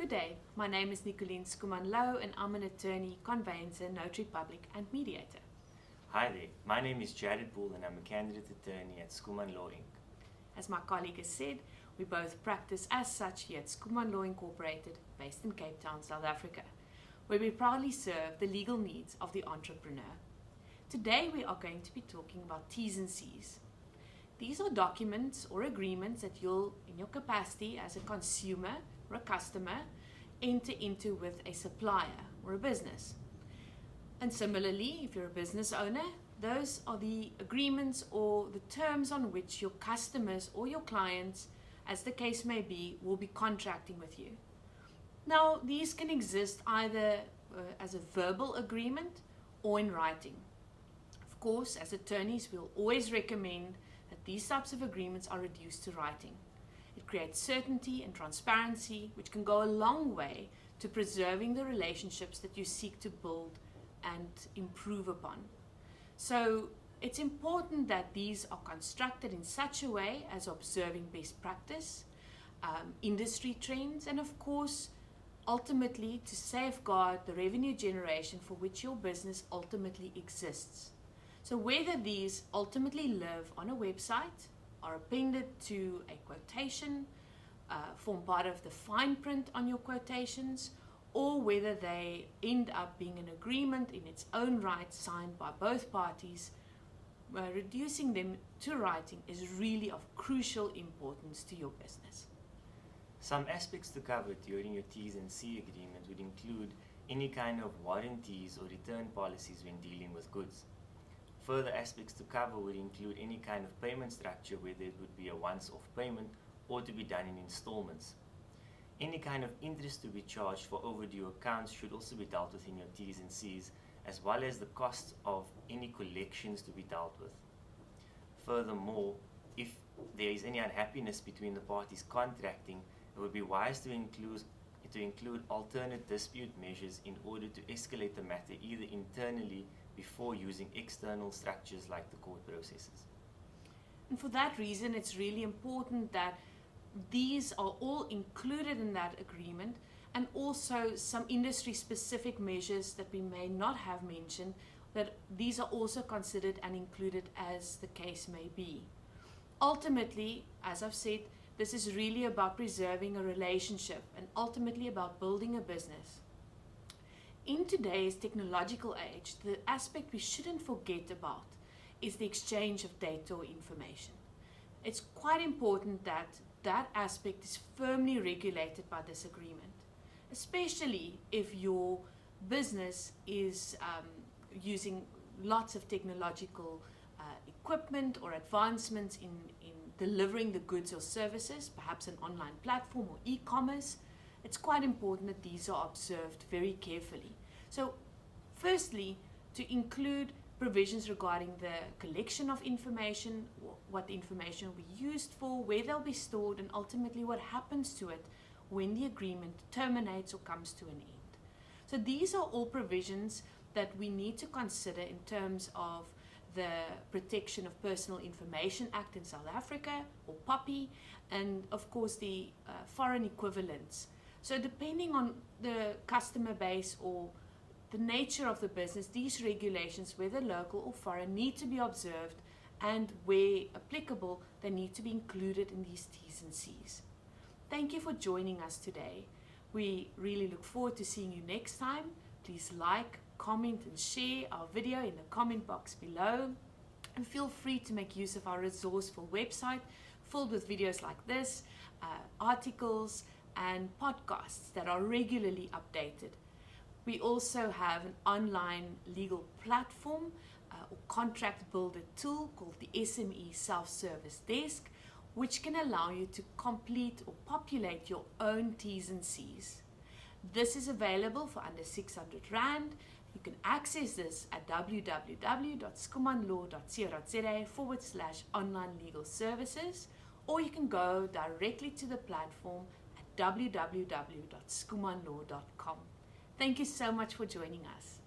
Good day, my name is Nicolene Skuman-Louw and I'm an attorney, conveyancer, notary public and mediator. Hi there, my name is Jared Poole and I'm a candidate attorney at Skuman Law Inc. As my colleague has said, we both practice as such here at Skuman Law Incorporated, based in Cape Town, South Africa, where we proudly serve the legal needs of the entrepreneur. Today we are going to be talking about T's and C's. These are documents or agreements that you'll, in your capacity as a consumer or a customer, enter into with a supplier or a business. And similarly, if you're a business owner, those are the agreements or the terms on which your customers or your clients, as the case may be, will be contracting with you. Now, these can exist either as a verbal agreement or in writing. Of course, as attorneys, we'll always recommend that these types of agreements are reduced to writing. It creates certainty and transparency, which can go a long way to preserving the relationships that you seek to build and improve upon. So it's important that these are constructed in such a way as observing best practice, industry trends, and of course, ultimately to safeguard the revenue generation for which your business ultimately exists. So whether these ultimately live on a website, are appended to a quotation, form part of the fine print on your quotations, or whether they end up being an agreement in its own right signed by both parties, reducing them to writing is really of crucial importance to your business. Some aspects to cover during your T's and C agreement would include any kind of warranties or return policies when dealing with goods. Further aspects to cover would include any kind of payment structure, whether it would be a once-off payment or to be done in installments. Any kind of interest to be charged for overdue accounts should also be dealt with in your T's and C's, as well as the costs of any collections to be dealt with. Furthermore, if there is any unhappiness between the parties contracting, it would be wise to include alternate dispute measures in order to escalate the matter either internally before using external structures like the court processes. And for that reason, it's really important that these are all included in that agreement, and also some industry-specific measures that we may not have mentioned, that these are also considered and included as the case may be. Ultimately, as I've said, this is really about preserving a relationship and ultimately about building a business. In today's technological age, the aspect we shouldn't forget about is the exchange of data or information. It's quite important that that aspect is firmly regulated by this agreement, especially if your business is using lots of technological equipment or advancements in delivering the goods or services, perhaps an online platform or e-commerce. It's quite important that these are observed very carefully. So, firstly, to include provisions regarding the collection of information, what the information will be used for, where they'll be stored, and ultimately what happens to it when the agreement terminates or comes to an end. So these are all provisions that we need to consider in terms of the Protection of Personal Information Act in South Africa, or POPI, and of course the foreign equivalents. So depending on the customer base or the nature of the business, these regulations, whether local or foreign, need to be observed, and where applicable, they need to be included in these T's and C's. Thank you for joining us today. We really look forward to seeing you next time. Please like, comment and share our video in the comment box below, and feel free to make use of our resourceful website filled with videos like this, articles and podcasts that are regularly updated. We also have an online legal platform or contract builder tool called the SME Self-Service Desk, which can allow you to complete or populate your own T's and C's. This is available for under 600 Rand. You can access this at www.skumanlaw.co.za/online legal services, or you can go directly to the platform at www.skumanlaw.com. Thank you so much for joining us.